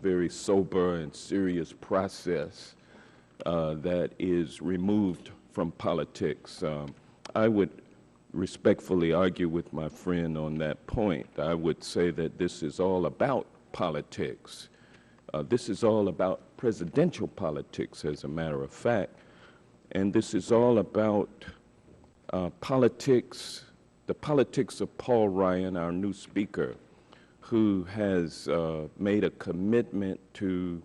very sober and serious process that is removed from politics. I would respectfully argue with my friend on that point. I would say that this is all about politics. This is all about presidential politics, as a matter of fact. And this is all about politics, the politics of Paul Ryan, our new speaker, who has made a commitment to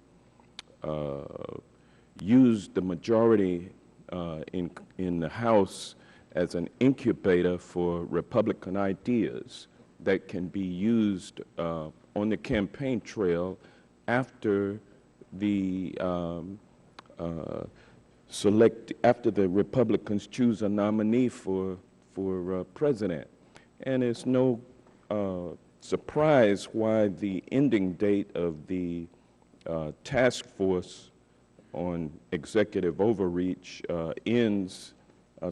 use the majority in the House as an incubator for Republican ideas that can be used on the campaign trail after the after the Republicans choose a nominee for president. And it's no surprise why the ending date of the task force on executive overreach ends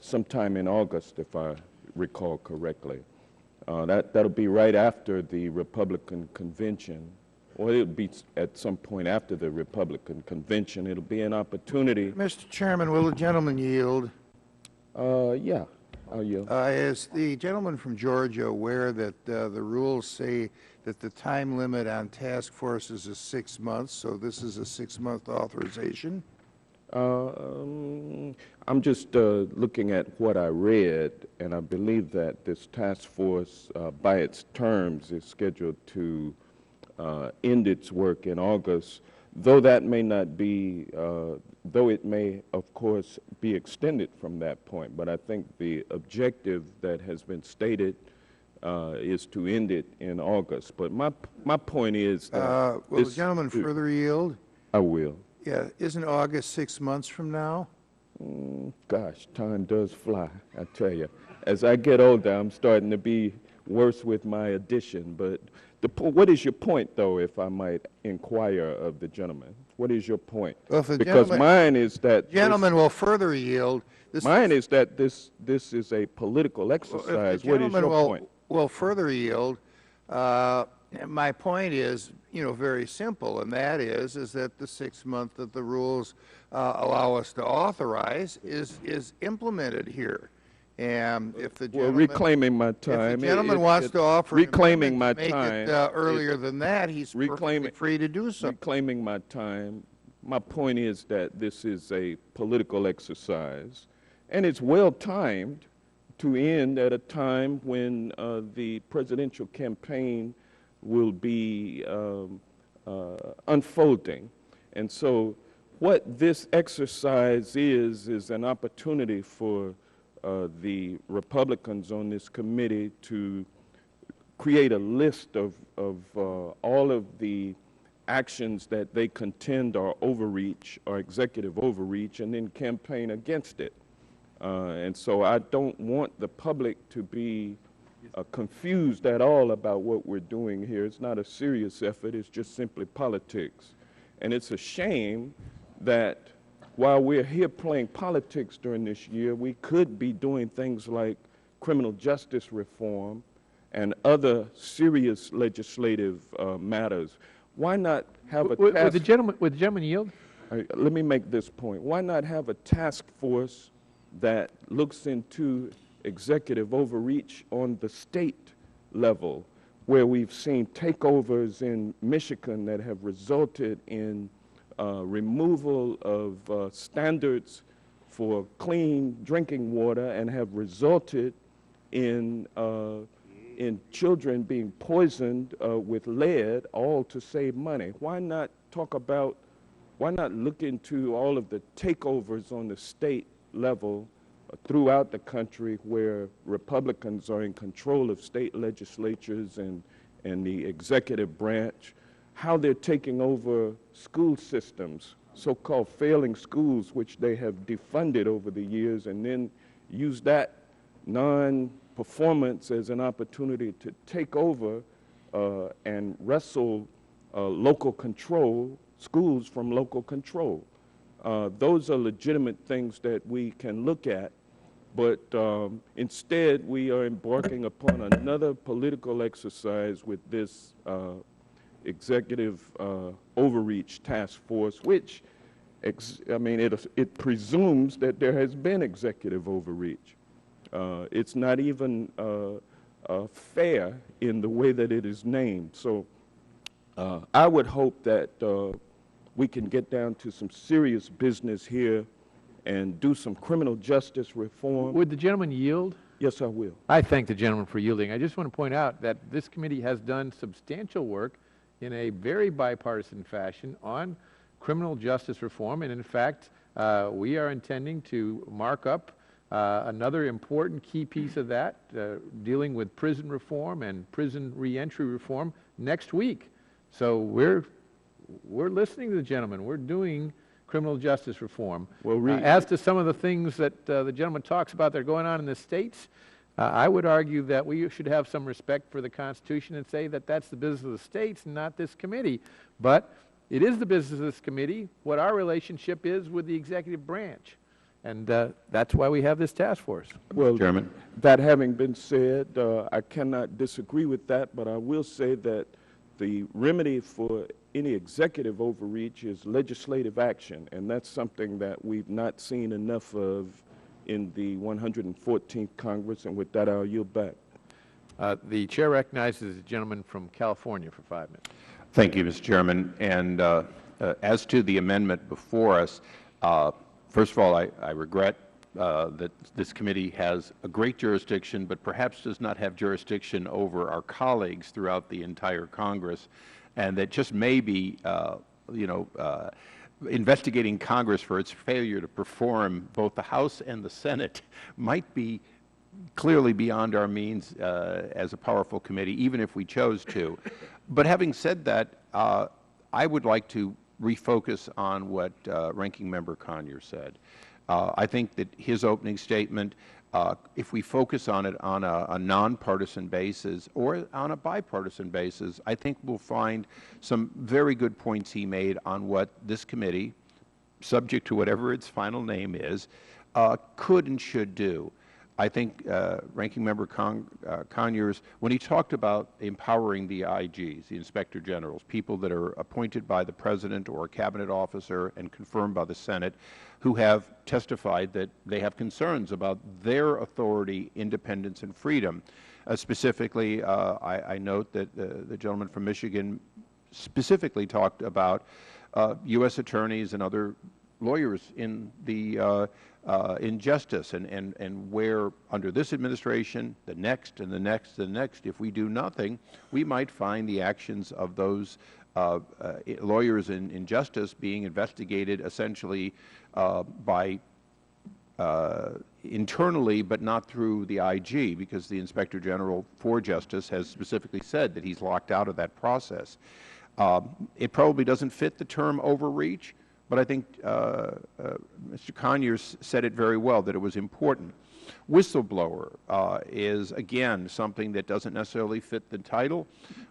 sometime in August, if I recall correctly. That'll be right after the Republican convention, or it'll be at some point after the Republican convention. It'll be an opportunity. Mr. Chairman, will the gentleman yield? Yeah, I'll yield. Is the gentleman from Georgia aware that the rules say that the time limit on task forces is 6 months, so this is a 6-month authorization? I'm just looking at what I read, and I believe that this task force, by its terms, is scheduled to end its work in August, though that may not be, though it may, of course, be extended from that point. But I think the objective that has been stated is to end it in August. But my point is that... will the gentleman further yield? I will. Yeah, isn't August 6 months from now? Gosh, time does fly, I tell you. As I get older, I'm starting to be worse with my addition. But what is your point, though, if I might inquire of the gentleman? What is your point? Well, if because mine is that... Gentleman will further yield. Mine is that this is a political exercise. What is your point? Will further yield. My point is, very simple, and that is that the 6 month that the rules allow us to authorize is implemented here. And if the gentleman, reclaiming my time. If the gentleman wants to offer reclaiming my make time it earlier than that, he's perfectly free to do so. Reclaiming my time. My point is that this is a political exercise, and it's well timed to end at a time when the presidential campaign will be unfolding. And so what this exercise is an opportunity for the Republicans on this committee to create a list of all of the actions that they contend are overreach or executive overreach, and then campaign against it. And so I don't want the public to be confused at all about what we're doing here. It's not a serious effort. It's just simply politics. And it's a shame that while we're here playing politics during this year, we could be doing things like criminal justice reform and other serious legislative matters. Why not have a task... Would the gentleman yield? Let me make this point. Why not have a task force that looks into executive overreach on the state level, where we've seen takeovers in Michigan that have resulted in removal of standards for clean drinking water and have resulted in children being poisoned with lead, all to save money? Why not look into all of the takeovers on the state level throughout the country where Republicans are in control of state legislatures and the executive branch, how they're taking over school systems, so-called failing schools, which they have defunded over the years, and then use that non-performance as an opportunity to take over and wrestle local control, schools from local control. Those are legitimate things that we can look at, but instead we are embarking upon another political exercise with this executive overreach task force, which, I mean, it presumes that there has been executive overreach. It's not even fair in the way that it is named. So I would hope that we can get down to some serious business here and do some criminal justice reform. Would the gentleman yield? Yes, I will. I thank the gentleman for yielding. I just want to point out that this committee has done substantial work in a very bipartisan fashion on criminal justice reform, and in fact, we are intending to mark up another important key piece of that, dealing with prison reform and prison reentry reform next week. So we're listening to the gentleman. We're doing criminal justice reform. Well, as to some of the things that the gentleman talks about that are going on in the states, I would argue that we should have some respect for the Constitution and say that that's the business of the states and not this committee. But it is the business of this committee what our relationship is with the executive branch. And that's why we have this task force. Well, Chairman. that having been said, I cannot disagree with that, but I will say that the remedy for any executive overreach is legislative action, and that's something that we've not seen enough of in the 114th Congress, and with that, I'll yield back. The chair recognizes the gentleman from California for 5 minutes. Thank you, Mr. Chairman. And as to the amendment before us, first of all, I regret that this committee has a great jurisdiction, but perhaps does not have jurisdiction over our colleagues throughout the entire Congress, and that just maybe, investigating Congress for its failure to perform both the House and the Senate might be clearly beyond our means as a powerful committee, even if we chose to. But having said that, I would like to refocus on what Ranking Member Conyers said. I think that his opening statement, if we focus on it on a nonpartisan basis or on a bipartisan basis, I think we'll find some very good points he made on what this committee, subject to whatever its final name is, could and should do. I think Ranking Member Conyers, when he talked about empowering the IGs, the Inspector Generals, people that are appointed by the President or a Cabinet officer and confirmed by the Senate, who have testified that they have concerns about their authority, independence, and freedom. Specifically, I note that the gentleman from Michigan specifically talked about U.S. attorneys and other lawyers in the in justice, and where under this administration, the next and the next and the next, if we do nothing, we might find the actions of those lawyers in justice being investigated essentially by internally, but not through the IG, because the Inspector General for Justice has specifically said that he's locked out of that process. It probably doesn't fit the term overreach, but I think Mr. Conyers said it very well, that it was important. Whistleblower is, again, something that doesn't necessarily fit the title,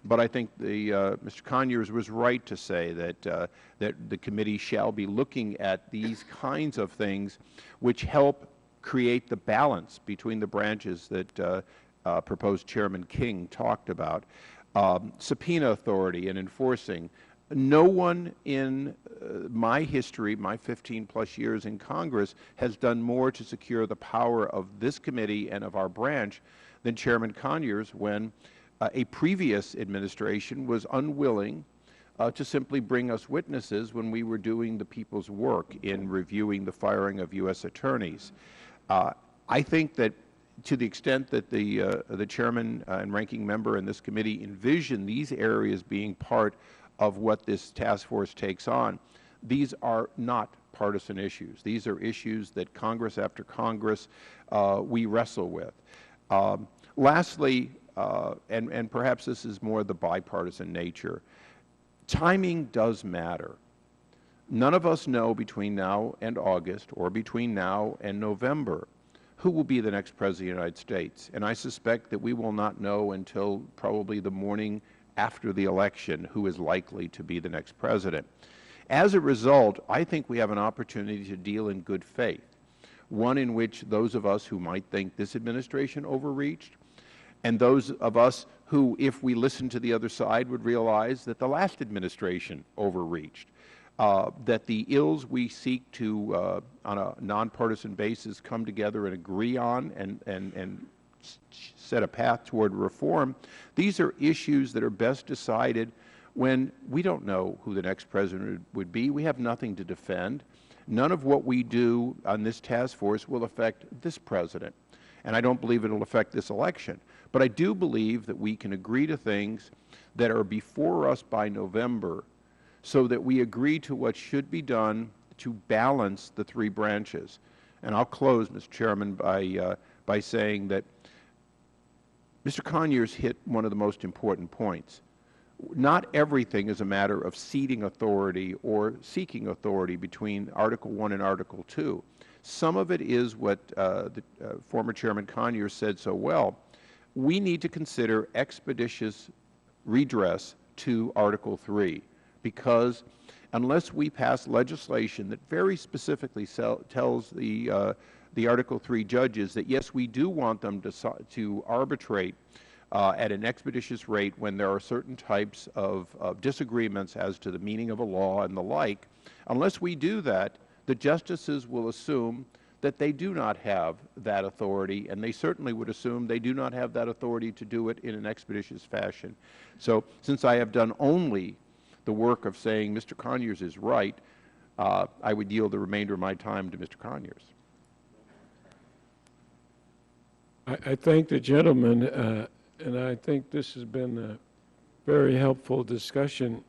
but I think Mr. Conyers was right to say that, that the committee shall be looking at these kinds of things which help create the balance between the branches that proposed Chairman King talked about. Subpoena authority and enforcing. No one in my history, my 15-plus years in Congress, has done more to secure the power of this committee and of our branch than Chairman Conyers when a previous administration was unwilling to simply bring us witnesses when we were doing the people's work in reviewing the firing of U.S. attorneys. I think that to the extent that the chairman and ranking member in this committee envision these areas being part of what this task force takes on, these are not partisan issues. These are issues that Congress after Congress we wrestle with. Lastly, and perhaps this is more the bipartisan nature, timing does matter. None of us know between now and August or between now and November who will be the next President of the United States. And I suspect that we will not know until probably the morning after the election who is likely to be the next President. As a result, I think we have an opportunity to deal in good faith, one in which those of us who might think this administration overreached And those of us who, if we listen to the other side, would realize that the last administration overreached, that the ills we seek to, on a nonpartisan basis, come together and agree on and set a path toward reform, these are issues that are best decided when we don't know who the next president would be. We have nothing to defend. None of what we do on this task force will affect this president, and I don't believe it will affect this election. But I do believe that we can agree to things that are before us by November so that we agree to what should be done to balance the three branches. And I'll close, Mr. Chairman, by saying that Mr. Conyers hit one of the most important points. Not everything is a matter of ceding authority or seeking authority between Article I and Article II. Some of it is what former Chairman Conyers said so well. We need to consider expeditious redress to Article III, because unless we pass legislation that very specifically tells the Article III judges that, yes, we do want them to arbitrate at an expeditious rate when there are certain types of disagreements as to the meaning of a law and the like, unless we do that, the justices will assume that they do not have that authority, and they certainly would assume they do not have that authority to do it in an expeditious fashion. So since I have done only the work of saying Mr. Conyers is right, I would yield the remainder of my time to Mr. Conyers. I thank the gentleman, and I think this has been a very helpful discussion.